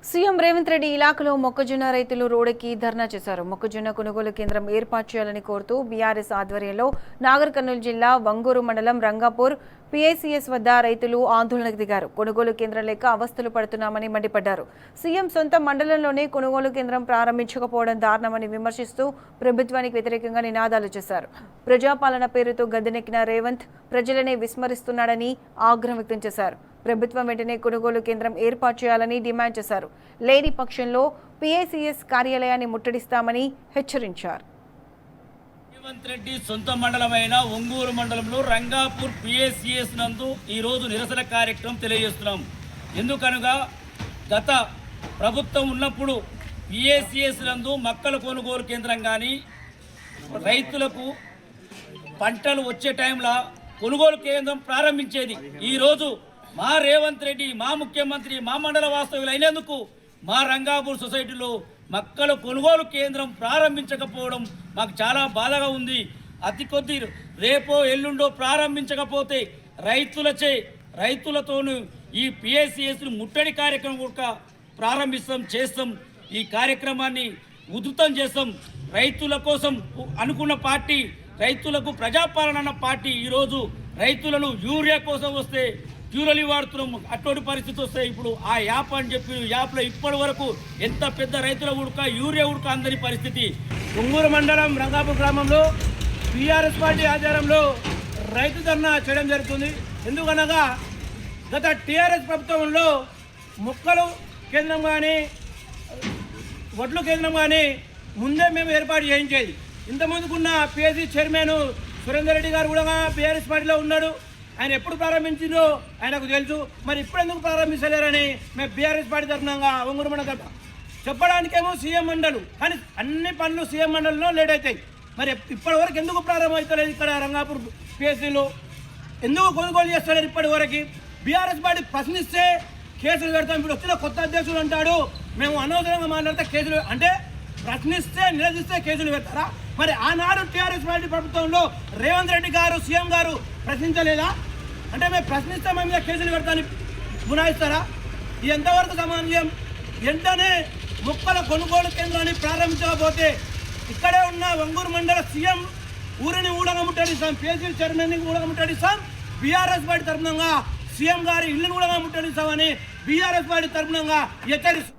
CM Revanth Reddy ఇలాకాలో మొక్కజొన్న రైతులు రోడ్డెక్కి ధర్నా చేశారు. మొక్కజొన్న కొనుగోలు కేంద్రం ఏర్పాటు చేయాలని కోరుతూ బీఆర్ఎస్ ఆధ్వర్యంలో నాగర్ కర్నూలు జిల్లా వంగూరు మండలం రంగాపూర్ పీఐసీఎస్ వద్ద రైతులు ఆందోళనకు దిగారు. కొనుగోలు కేంద్రం లేక అవస్థలు పడుతున్నామని మండిపడ్డారు. సీఎం సొంత మండలంలోనే కొనుగోలు కేంద్రం ప్రారంభించకపోవడం దారుణమని విమర్శిస్తూ ప్రభుత్వానికి వ్యతిరేకంగా నినాదాలు చేశారు. ప్రజాపాలన పేరుతో గద్దెనెక్కిన రేవంత్ ప్రజలనే విస్మరిస్తున్నాడని ఆగ్రహం వ్యక్తం చేశారు. ప్రభుత్వం వెంటనే కొనుగోలు కేంద్రం ఏర్పాటు చేయాలని డిమాండ్ చేశారు. లేని పక్షంలో పీఐసీఎస్ కార్యాలయాన్ని ముట్టడిస్తామని హెచ్చరించారు. రేవంత్ రెడ్డి సొంత మండలమైన ఒంగూరు మండలంలో రంగాపూర్ పీఐసీఎస్ నందు ఈరోజు నిరసన కార్యక్రమం తెలియజేస్తున్నాం. ఎందుకనగా గత ప్రభుత్వం ఉన్నప్పుడు పీఐసీఎస్ నందు మొక్కల కొనుగోలు కేంద్రం కానీ రైతులకు పంటలు వచ్చే టైంలో కొనుగోలు కేంద్రం ప్రారంభించేది. ఈరోజు మా రేవంత్ రెడ్డి మా ముఖ్యమంత్రి మా మండల వాస్తవ్యులు అయినందుకు మా రంగాపూర్ సొసైటీలో మొక్కల కొనుగోలు కేంద్రం ప్రారంభించకపోవడం మాకు చాలా బాధగా ఉంది. అతి కొద్ది రేపో ఎల్లుండో ప్రారంభించకపోతే రైతులతోనూ ఈ పిఎస్సిఎస్ను ముట్టడి కార్యక్రమం కూడా చేస్తాం. ఈ కార్యక్రమాన్ని ఉధృతం చేస్తాం. రైతుల కోసం అనుకున్న పార్టీ, రైతులకు ప్రజాపాలన అన్న పార్టీ ఈరోజు రైతులను యూరియా కోసం వస్తే క్యూరలు వాడుతున్నాం. అటువంటి పరిస్థితి వస్తే ఇప్పుడు ఆ యాప్ అని చెప్పి యాప్లో ఇప్పటి వరకు ఎంత పెద్ద రైతుల ఉడక యూరియా ఉడక అందని పరిస్థితి. ఒంగూరు మండలం రంగాపూర్ గ్రామంలో బీఆర్ఎస్ పార్టీ ఆధ్వర్యంలో రైతు ధర్నా చేయడం జరుగుతుంది. ఎందుకనగా గత టీఆర్ఎస్ ప్రభుత్వంలో మొక్కలు కేంద్రం కానీ వడ్లు కేంద్రం కానీ ముందే మేము ఏర్పాటు చేయించేది. ఇంతకుముందుకున్న పిఎస్సి చైర్మన్ సురేందర్ రెడ్డి గారు కూడా బీఆర్ఎస్ పార్టీలో ఉన్నాడు. ఆయన ఎప్పుడు ప్రారంభించిందో ఆయనకు తెలుసు. మరి ఇప్పుడు ఎందుకు ప్రారంభించలేరని మేము బీఆర్ఎస్ పార్టీ తరఫున ఒంగూరు మండలం తరఫున చెప్పడానికేమో సీఎం మండలు, కానీ అన్ని పనులు సీఎం మండలిలో లేట్ అవుతాయి. మరి ఇప్పటి వరకు ఎందుకు ప్రారంభం అవుతలేదు? ఇక్కడ రంగాపూర్ పిఎస్సీలో ఎందుకు కొనుగోలు చేస్తలేరు ఇప్పటి వరకు? బీఆర్ఎస్ పార్టీ ప్రశ్నిస్తే కేసులు పెడతాం. ఇప్పుడు వచ్చిన కొత్త అధ్యక్షుడు అంటాడు మేము అనవసరంగా మాట్లాడితే కేసులు, అంటే ప్రశ్నిస్తే నిలదీస్తే కేసులు పెడతారా? మరి ఆనాడు టీఆర్ఎస్ పార్టీ ప్రభుత్వంలో రేవంత్ రెడ్డి గారు సీఎం గారు ప్రశ్నించలేదా? అంటే మేము ప్రశ్నిస్తే మేము మీద కేసులు పెడతాని గునాయిస్తారా? ఇది ఎంతవరకు సమానం? వెంటనే మొక్కల కొనుగోలు కేంద్రాన్ని ప్రారంభించకపోతే ఇక్కడే ఉన్న ఒంగూరు మండల సీఎం ఊరిని ఊడగా ముట్టడిస్తాం, పిఎస్సీ చైర్మన్ని ఊడగా ముట్టడిస్తాం, బీఆర్ఎస్ పార్టీ తరఫునంగా సీఎం గారి ఇల్లును ఊడగా ముట్టడిస్తామని బీఆర్ఎస్ పార్టీ తరఫునంగా హెచ్చరిస్తాం.